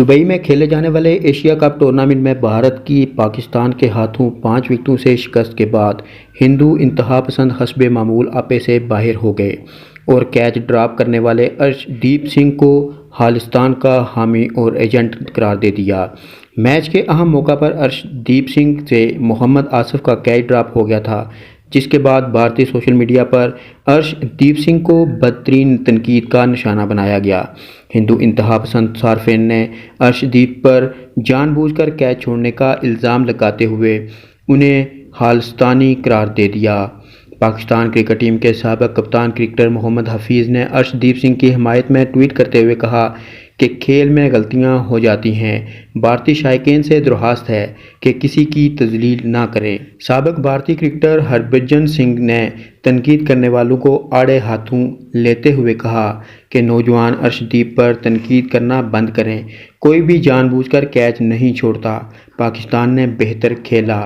Dubai میں کھیلے جانے والے ایشیا کپ ٹورنامنٹ میں بھارت کی پاکستان کے ہاتھوں 5 وکٹوں سے شکست کے بعد ہندو انتہا پسند حسب معمول آپے سے باہر ہو گئے اور کیچ ڈراپ کرنے والے ارش دیپ سنگھ کو خالصتان کا حامی اور ایجنٹ قرار دے دیا۔ میچ کے اہم موقع پر ارش دیپ سنگھ سے محمد آصف کا کیچ ڈراپ ہو گیا تھا، جس کے بعد بھارتی سوشل میڈیا پر ارش دیپ سنگھ کو بدترین تنقید کا نشانہ بنایا گیا۔ ہندو انتہا پسند صارفین نے ارش دیپ پر جان بوجھ کر کیچ چھوڑنے کا الزام لگاتے ہوئے انہیں خالصتانی قرار دے دیا۔ پاکستان کرکٹ ٹیم کے سابق کپتان کرکٹر محمد حفیظ نے ارش دیپ سنگھ کی حمایت میں ٹویٹ کرتے ہوئے کہا کہ کھیل میں غلطیاں ہو جاتی ہیں، بھارتی شائقین سے درخواست ہے کہ کسی کی تذلیل نہ کریں۔ سابق بھارتی کرکٹر ہربھجن سنگھ نے تنقید کرنے والوں کو آڑے ہاتھوں لیتے ہوئے کہا کہ نوجوان ارش دیپ پر تنقید کرنا بند کریں، کوئی بھی جان بوجھ کر کیچ نہیں چھوڑتا، پاکستان نے بہتر کھیلا۔